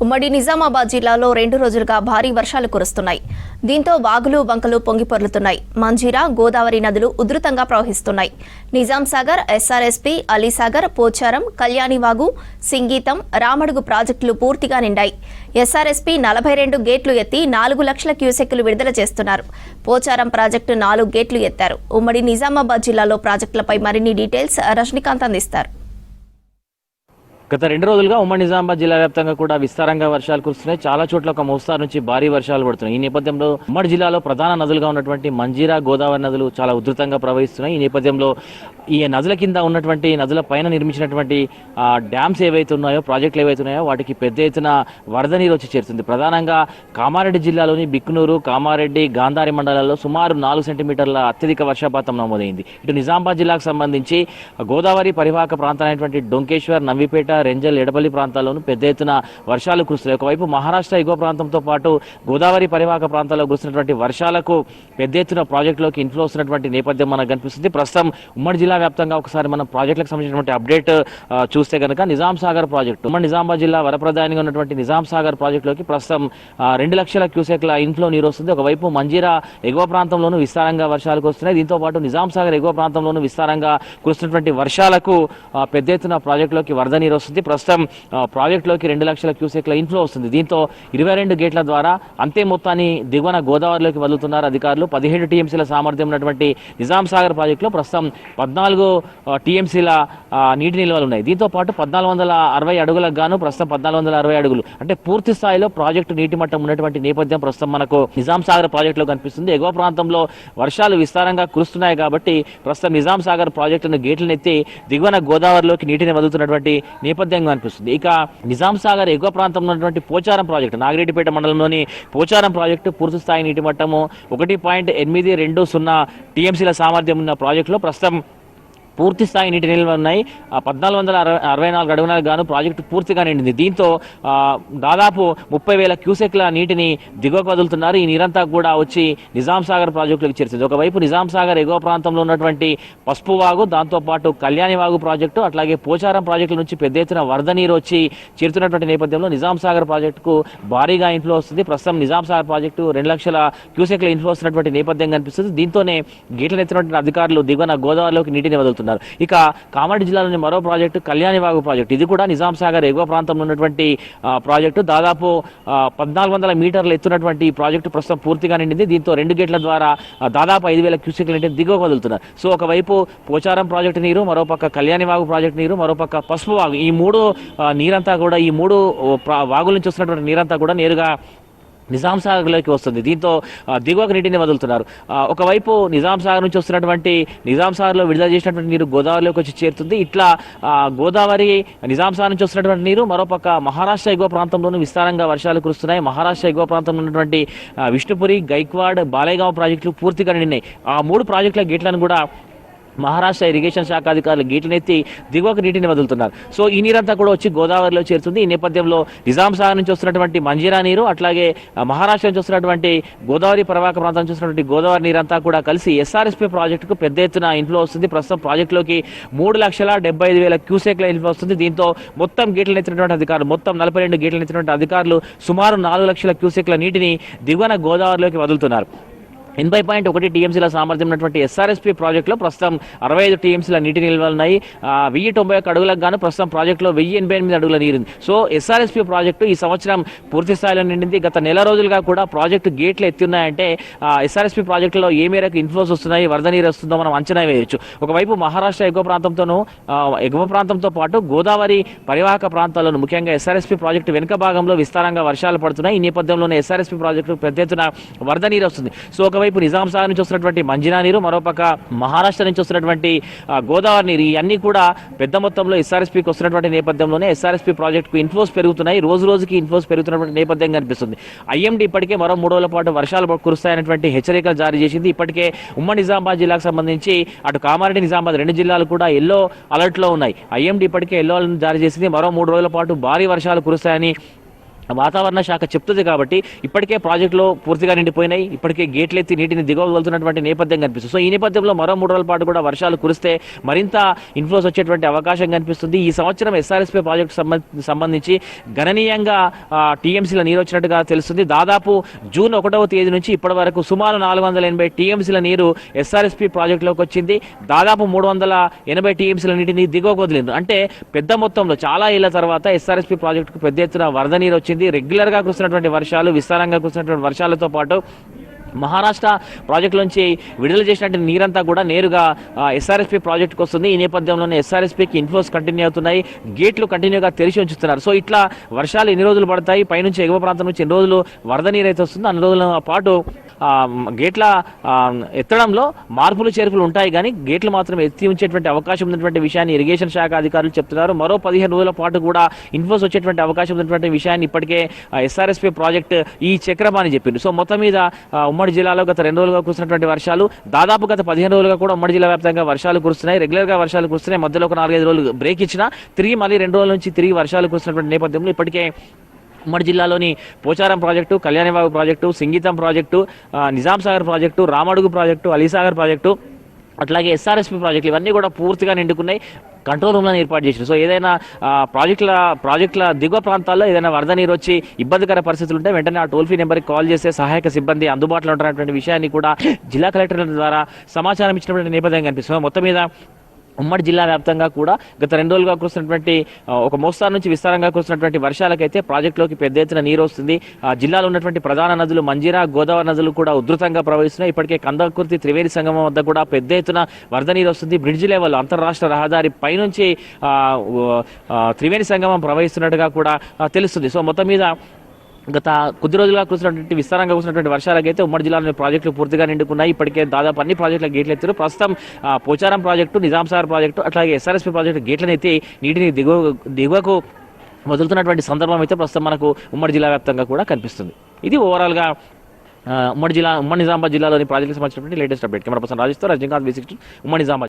ఉమ్మడి నిజామాబాద్ జిల్లాలో 2 రోజులుగా భారీ వర్షాలు కురుస్తున్నాయి. దీంతో వాగులు వంకలు పొంగిపొర్లుతున్నాయి. మంజీరా, గోదావరి నదులు ఉధృతంగా ప్రవహిస్తున్నాయి. నిజాం సాగర్, ఎస్ఆర్ఎస్పీ, అలీసాగర్, పోచారం, కళ్యాణివాగు, సింగీతం, రామడుగు ప్రాజెక్టులు పూర్తిగా నిండాయి. ఎస్ఆర్ఎస్పీ 42 గేట్లు ఎత్తి 4 లక్షల క్యూసెక్కులు విడుదల చేస్తున్నారు. పోచారం ప్రాజెక్టు 4 గేట్లు ఎత్తారు. ఉమ్మడి నిజామాబాద్ జిల్లాలో ప్రాజెక్టులపై మరిన్ని డీటెయిల్స్ రజనీకాంత్ అందిస్తారు. గత 2 రోజులుగా ఉమ్మడి నిజామాబాద్ జిల్లా వ్యాప్తంగా కూడా విస్తారంగా వర్షాలు కురుస్తున్నాయి. చాలా చోట్ల ఒక మోస్తారు నుంచి భారీ వర్షాలు పడుతున్నాయి. ఈ నేపథ్యంలో ఉమ్మడి జిల్లాలో ప్రధాన నదులుగా ఉన్నటువంటి మంజీరా, గోదావరి నదులు చాలా ఉధృతంగా ప్రవహిస్తున్నాయి. ఈ నేపథ్యంలో ఈ నదుల కింద ఉన్నటువంటి నదుల పైన నిర్మించినటువంటి డ్యామ్స్ ఏవైతే ఉన్నాయో, ప్రాజెక్టులు ఏవైతే ఉన్నాయో వాటికి పెద్ద ఎత్తున వరద నీరు వచ్చి చేరుతుంది. ప్రధానంగా కామారెడ్డి జిల్లాలోని బిక్కునూరు, కామారెడ్డి, గాంధారి మండలాల్లో సుమారు 4 సెంటీమీటర్ల అత్యధిక వర్షపాతం నమోదైంది. ఇటు నిజామాబాద్ జిల్లాకు సంబంధించి గోదావరి పరివాహక ప్రాంతాలైనటువంటి డొంకేశ్వర్, నవ్విపేట, రెంజల్, ఎడపల్లి ప్రాంతాల్లోనూ పెద్ద ఎత్తున వర్షాలు కురుస్తున్నాయి. ఒకవైపు మహారాష్ట్ర ఎగువ ప్రాంతంతో పాటు గోదావరి పరివాహక ప్రాంతాల్లో కురుస్తున్నటువంటి వర్షాలకు పెద్ద ఎత్తున ప్రాజెక్టులోకి ఇన్ఫ్లో వస్తున్నటువంటి నేపథ్యం మనకు కనిపిస్తుంది. ప్రస్తుతం ఉమ్మడి జిల్లా వ్యాప్తంగా ఒకసారి మనం ప్రాజెక్టులకు సంబంధించినటువంటి అప్డేట్ చూస్తే కనుక నిజాం సాగర్ ప్రాజెక్టు, ఉమ్మడి నిజామాబాద్ జిల్లా వరప్రధానిగా ఉన్నటువంటి నిజాం సాగర్ ప్రాజెక్టులోకి ప్రస్తుతం 2 లక్షల క్యూసెక్ల ఇన్ఫ్లో నీరు వస్తుంది. ఒకవైపు మంజీరా ఎగువ ప్రాంతంలోనూ విస్తారంగా వర్షాలు కురుస్తున్నాయి. దీంతో పాటు నిజాం సాగర్ ఎగువ ప్రాంతంలోనూ విస్తారంగా కురుస్తున్నటువంటి వర్షాలకు పెద్ద ఎత్తున ప్రాజెక్టులోకి వరద నీరు వస్తుంది. ప్రస్తుతం ప్రాజెక్టులోకి 2 లక్షల క్యూసెక్ల ఇన్ఫ్లో వస్తుంది. దీంతో 22 గేట్ల ద్వారా అంతే మొత్తాన్ని దిగువన గోదావరిలోకి వదులుతున్నారు అధికారులు. 17 టీఎంసీల సామర్థ్యం ఉన్నటువంటి నిజాం సాగర్ ప్రాజెక్టులో ప్రస్తుతం 14 టీఎంసీల నీటి నిల్వలు ఉన్నాయి. దీంతో పాటు 1460 అడుగులకు గాను ప్రస్తుతం 1460 అడుగులు అంటే పూర్తి స్థాయిలో ప్రాజెక్టు నీటి మట్టం ఉన్నటువంటి నేపథ్యం ప్రస్తుతం మనకు నిజాం సాగర్ ప్రాజెక్టులో కనిపిస్తుంది. ఎగువ ప్రాంతంలో వర్షాలు విస్తారంగా కురుస్తున్నాయి కాబట్టి ప్రస్తుతం నిజాం సాగర్ ప్రాజెక్టును గేట్లను ఎత్తి దిగువన గోదావరిలోకి నీటిని వదులుతున్నటువంటి నేపథ్యం కనిపిస్తుంది. ఇక నిజాం సాగర్ ఎగువ ప్రాంతంలో ఉన్నటువంటి పోచారం ప్రాజెక్టు, నాగిరెడ్డిపేట మండలంలోని పోచారం ప్రాజెక్టు పూర్తి స్థాయి నీటి మట్టము 1.820 టీఎంసీల సామర్థ్యం ఉన్న ప్రాజెక్టులో ప్రస్తుతం పూర్తి స్థాయి నీటి నిల్వలు ఉన్నాయి. 1464 అడుగులకు గాను ప్రాజెక్టు పూర్తిగా నిండింది. దీంతో దాదాపు 30,000 క్యూసెక్ల నీటిని దిగువకు వదులుతున్నారు. ఈ నీరంతా కూడా వచ్చి నిజాం సాగర్ ప్రాజెక్టులకు చేరుతుంది. ఒకవైపు నిజాం సాగర్ ఎగువ ప్రాంతంలో ఉన్నటువంటి పసుపు వాగు, దాంతోపాటు కళ్యాణివాగు ప్రాజెక్టు, అట్లాగే పోచారం ప్రాజెక్టుల నుంచి పెద్ద ఎత్తున వరద నీరు వచ్చి చేరుతున్నటువంటి నేపథ్యంలో నిజాం సాగర్ ప్రాజెక్టుకు భారీగా ఇన్ఫ్లో వస్తుంది. ప్రస్తుతం నిజాం సాగర్ ప్రాజెక్టు 2 లక్షల క్యూసెక్ల ఇన్ఫ్లో వస్తున్నటువంటి నేపథ్యం కనిపిస్తుంది. దీంతోనే గేట్లను ఎత్తినటువంటి అధికారులు దిగువన గోదావరిలోకి నీటిని వదులుతున్నారు. ఇక కామారెడ్డి జిల్లాలోని మరో ప్రాజెక్టు కళ్యాణివాగు ప్రాజెక్టు, ఇది కూడా నిజాం సాగర్ ఎగువ ప్రాంతంలో ఉన్నటువంటి ప్రాజెక్టు. దాదాపు 1400 మీటర్లు ఎత్తున్నటువంటి ఈ ప్రాజెక్టు ప్రస్తుతం పూర్తిగా నిండింది. దీంతో 2 గేట్ల ద్వారా దాదాపు 5,000 క్యూసెక్ల నీటిని దిగువకు వదులుతున్నారు. సో ఒకవైపు పోచారం ప్రాజెక్టు నీరు, మరోపక్క కళ్యాణివాగు ప్రాజెక్టు నీరు, మరోపక్క పసుపు వాగు, ఈ 3 నీరంతా కూడా ఈ 3 వాగుల నుంచి వస్తున్నటువంటి నీరంతా కూడా నేరుగా నిజాం సాగర్లోకి వస్తుంది. దీంతో దిగువకు నీటిని వదులుతున్నారు. ఒకవైపు నిజాం సాగర్ నుంచి వస్తున్నటువంటి నిజాం సాగర్లో విడుదల చేసినటువంటి నీరు గోదావరిలోకి వచ్చి చేరుతుంది. ఇట్లా గోదావరి నిజాం సాగర్ నుంచి వస్తున్నటువంటి నీరు మరోపక్క మహారాష్ట్ర ఎగువ ప్రాంతంలోనూ విస్తారంగా వర్షాలు కురుస్తున్నాయి. మహారాష్ట్ర ఎగువ ప్రాంతంలో ఉన్నటువంటి విష్ణుపురి, గైక్వాడ్, బాలేగావ్ ప్రాజెక్టులు పూర్తిగా నిండినాయి. ఆ 3 ప్రాజెక్టుల గేట్లను కూడా మహారాష్ట్ర ఇరిగేషన్ శాఖ అధికారులు గేట్లనెత్తి దిగువకు నీటిని వదులుతున్నారు. సో ఈ నీరంతా కూడా వచ్చి గోదావరిలో చేరుతుంది. ఈ నేపథ్యంలో నిజాం సాగర్ నుంచి వస్తున్నటువంటి మంజీరా నీరు, అట్లాగే మహారాష్ట్ర నుంచి వస్తున్నటువంటి గోదావరి పరివాహక ప్రాంతం నుంచి వస్తున్నటువంటి గోదావరి నీరంతా కూడా కలిసి ఎస్ఆర్ఎస్పీ ప్రాజెక్టుకు పెద్ద ఎత్తున ఇన్ఫ్లో వస్తుంది. ప్రస్తుతం ప్రాజెక్టులోకి 3,75,000 క్యూసెక్ల ఇన్ఫ్లో వస్తుంది. దీంతో మొత్తం గేట్లను ఎత్తినటువంటి అధికారులు, మొత్తం 42 గేట్లను ఎత్తినటువంటి అధికారులు సుమారు 4 లక్షల క్యూసెక్ల నీటిని దిగువన గోదావరిలోకి వదులుతున్నారు. 80.1 టీఎంసీల సామర్థ్యం ఉన్నటువంటి ఎస్ఆర్ఎస్పీ ప్రాజెక్టులో ప్రస్తుతం 65 టీఎంసీల నీటి నిల్వలు ఉన్నాయి. 1091 అడుగులకు గాను ప్రస్తుతం ప్రాజెక్టులో 1088 అడుగుల నీరు. సో ఎస్ఆర్ఎస్పీ ప్రాజెక్టు ఈ సంవత్సరం పూర్తి స్థాయిలో నిండింది. గత నెల రోజులుగా కూడా ప్రాజెక్టు గేట్లు ఎత్తున్నాయంటే ఎస్ఆర్ఎస్పీ ప్రాజెక్టులో ఏ మేరకు ఇన్ఫ్లోస్ వస్తున్నాయి, వరద నీరు వస్తుందో మనం అంచనా వేయవచ్చు. ఒకవైపు మహారాష్ట్ర ఎగువ ప్రాంతంతో పాటు గోదావరి పరివాహక ప్రాంతాల్లోనూ ముఖ్యంగా ఎస్ఆర్ఎస్పీ ప్రాజెక్టు వెనుక భాగంలో విస్తారంగా వర్షాలు పడుతున్నాయి. ఈ నేపథ్యంలోనే ఎస్ఆర్ఎస్పీ ప్రాజెక్టు పెద్ద ఎత్తున వరద నీరు వస్తుంది. సో ఒకవైపు నిజాం సాగర్ నుంచి వస్తున్నటువంటి మంజీరా నీరు, మరోపక్క మహారాష్ట్ర నుంచి వస్తున్నటువంటి గోదావరి నీరు, ఇవన్నీ కూడా పెద్ద మొత్తంలో ఎస్ఆర్ఎస్పీకి వస్తున్నటువంటి నేపథ్యంలోనే ఎస్ఆర్ఎస్పీ ప్రాజెక్టుకు ఇన్ఫ్లోస్ పెరుగుతున్నాయి. రోజు రోజుకి ఇన్ఫ్లోస్ పెరుగుతున్నటువంటి నేపథ్యం కనిపిస్తుంది. ఐఎండీ ఇప్పటికే మరో 3 రోజుల పాటు వర్షాలు కురుస్తాయనేటువంటి హెచ్చరికలు జారీ చేసింది. ఇప్పటికే ఉమ్మడి నిజామాబాద్ జిల్లాకు సంబంధించి అటు కామారెడ్డి, నిజామాబాద్ 2 జిల్లాలు కూడా ఎల్లో అలర్ట్లో ఉన్నాయి. ఐఎండీ ఇప్పటికే ఎల్లో అలర్ట్ జారీ చేసింది. మరో 3 రోజుల పాటు భారీ వర్షాలు కురుస్తాయని వాతావరణ శాఖ చెప్తుంది కాబట్టి ఇప్పటికే ప్రాజెక్టులో పూర్తిగా నిండిపోయినాయి, ఇప్పటికే గేట్లు ఎత్తి నీటిని దిగవలుతున్నటువంటి నేపథ్యం కనిపిస్తుంది. సో ఈ నేపథ్యంలో మరో 3 రోజుల పాటు కూడా వర్షాలు కురిస్తే మరింత ఇన్ఫ్లోస్ వచ్చేటువంటి అవకాశం కనిపిస్తుంది. ఈ సంవత్సరం ఎస్ఆర్ఎస్పీ ప్రాజెక్టు సంబంధించి గణనీయంగా టీఎంసీల నీరు వచ్చినట్టుగా తెలుస్తుంది. దాదాపు జూన్ 1వ తేదీ నుంచి ఇప్పటి వరకు సుమారు 480 టీఎంసీల నీరు ఎస్ఆర్ఎస్పీ ప్రాజెక్టులోకి వచ్చింది. దాదాపు 380 టీఎంసీల నీటిని దిగువకు వదిలింది. అంటే పెద్ద మొత్తంలో చాలా ఏళ్ల తర్వాత ఎస్ఆర్ఎస్పీ ప్రాజెక్టుకు పెద్ద ఎత్తున వరద నీరు వచ్చింది. రెగ్యులర్ గా కురిసినటువంటి వర్షాలు, విస్తారంగా కురిసినటువంటి వర్షాలతో పాటు మహారాష్ట్ర ప్రాజెక్టు నుంచి విడుదల చేసినటువంటి నీరంతా కూడా నేరుగా ఎస్ఆర్ఎస్పీ ప్రాజెక్టుకు వస్తుంది. ఈ నేపథ్యంలోనే ఎస్ఆర్ఎస్పీకి ఇన్ఫ్లోస్ కంటిన్యూ అవుతున్నాయి, గేట్లు కంటిన్యూగా తెరిచి ఉంచుతున్నారు. సో ఇట్లా వర్షాలు ఎన్ని రోజులు పడతాయి, పైనుంచి ఎగువ ప్రాంతం నుంచి ఎన్ని రోజులు వరద నీరు అయితే వస్తుందో అన్ని రోజుల పాటు గేట్ల ఎత్తడంలో మార్పులు చేర్పులు ఉంటాయి, కానీ గేట్లు మాత్రం ఎత్తి ఉంచేటువంటి అవకాశం ఉన్నటువంటి విషయాన్ని ఇరిగేషన్ శాఖ అధికారులు చెప్తున్నారు. మరో 15 రోజుల పాటు కూడా ఇన్ఫ్లోస్ వచ్చేటువంటి అవకాశం ఉన్నటువంటి విషయాన్ని ఇప్పటికే ఎస్ఆర్ఎస్పీ ప్రాజెక్టు ఈ చక్రమాని చెప్పింది. సో మొత్తం మీద ఉమ్మడి జిల్లాలో గత 2 రోజులుగా కురిసినటువంటి వర్షాలు, దాదాపు గత 15 రోజులుగా కూడా ఉమ్మడి జిల్లా వ్యాప్తంగా వర్షాలు కురుస్తున్నాయి. రెగ్యులర్గా వర్షాలు కురుస్తున్నాయి. మధ్యలో ఒక 4-5 రోజులు బ్రేక్ ఇచ్చినా తిరిగి మళ్ళీ 2 రోజుల నుంచి తిరిగి వర్షాలు కురిసినటువంటి నేపథ్యంలో ఇప్పటికే ఉమ్మడి జిల్లాలోని Pocharam project, Kalyanibagu project, Singitham project, Nizam Sagar project, Ramadugu project, Alisagar project, అట్లాగే ఎస్ఆర్ఎస్పీ ప్రాజెక్టులు ఇవన్నీ కూడా పూర్తిగా నిండుకున్నాయి. కంట్రోల్ రూమ్లను ఏర్పాటు చేశారు. సో ఏదైనా ప్రాజెక్టుల దిగువ ప్రాంతాల్లో ఏదైనా వరద నీరు వచ్చి ఇబ్బందికర పరిస్థితులు ఉంటే వెంటనే ఆ టోల్ ఫ్రీ నెంబర్కి కాల్ చేస్తే సహాయక సిబ్బంది అందుబాటులో ఉంటున్నటువంటి విషయాన్ని కూడా జిల్లా కలెక్టర్ల ద్వారా సమాచారం ఇచ్చినటువంటి నేపథ్యం కనిపిస్తుంది. మొత్తం మీద ఉమ్మడి జిల్లా వ్యాప్తంగా కూడా గత 2 రోజులుగా కురిసినటువంటి ఒక మోస్తారు నుంచి విస్తారంగా కురిసినటువంటి వర్షాలకైతే ప్రాజెక్టులోకి పెద్ద ఎత్తున నీరు వస్తుంది. జిల్లాలో ఉన్నటువంటి ప్రధాన నదులు మంజీరా, గోదావరి నదులు కూడా ఉధృతంగా ప్రవహిస్తున్నాయి. ఇప్పటికే కందకుర్తి త్రివేణి సంగమం వద్ద కూడా పెద్ద ఎత్తున వరద నీరు వస్తుంది. బ్రిడ్జ్ లెవెల్ అంతర్రాష్ట్ర రహదారి పైనుంచి త్రివేణి సంగమం ప్రవహిస్తున్నట్టుగా కూడా తెలుస్తుంది. సో మొత్తం మీద గత కొద్ది రోజులుగా కురిసినటువంటి విస్తారంగా కురిసినటువంటి వర్షాలకైతే ఉమ్మడి జిల్లాలోని ప్రాజెక్టులు పూర్తిగా నిండుకున్నాయి. ఇప్పటికే దాదాపు అన్ని ప్రాజెక్టుల గేట్లు ఎత్తారు. ప్రస్తుతం పోచారం ప్రాజెక్టు, నిజాం సాగర్ ప్రాజెక్టు, అట్లాగే ఎస్ఆర్ఎస్పీ ప్రాజెక్టు గేట్లను ఎత్తి నీటిని దిగువకు వదులుతున్నటువంటి సందర్భం అయితే ప్రస్తుతం మనకు ఉమ్మడి జిల్లా వ్యాప్తంగా కూడా కనిపిస్తుంది. ఇది ఓవరాల్గా ఉమ్మడి నిజామాబాద్ జిల్లాలోని ప్రాజెక్టులకు సంబంధించినటువంటి లేటెస్ట్ అప్డేట్. కెమెరా పర్సన్ రాజేష్తో రజనీకాంత్, V16 ఉమ్మడి నిజామాబాద్.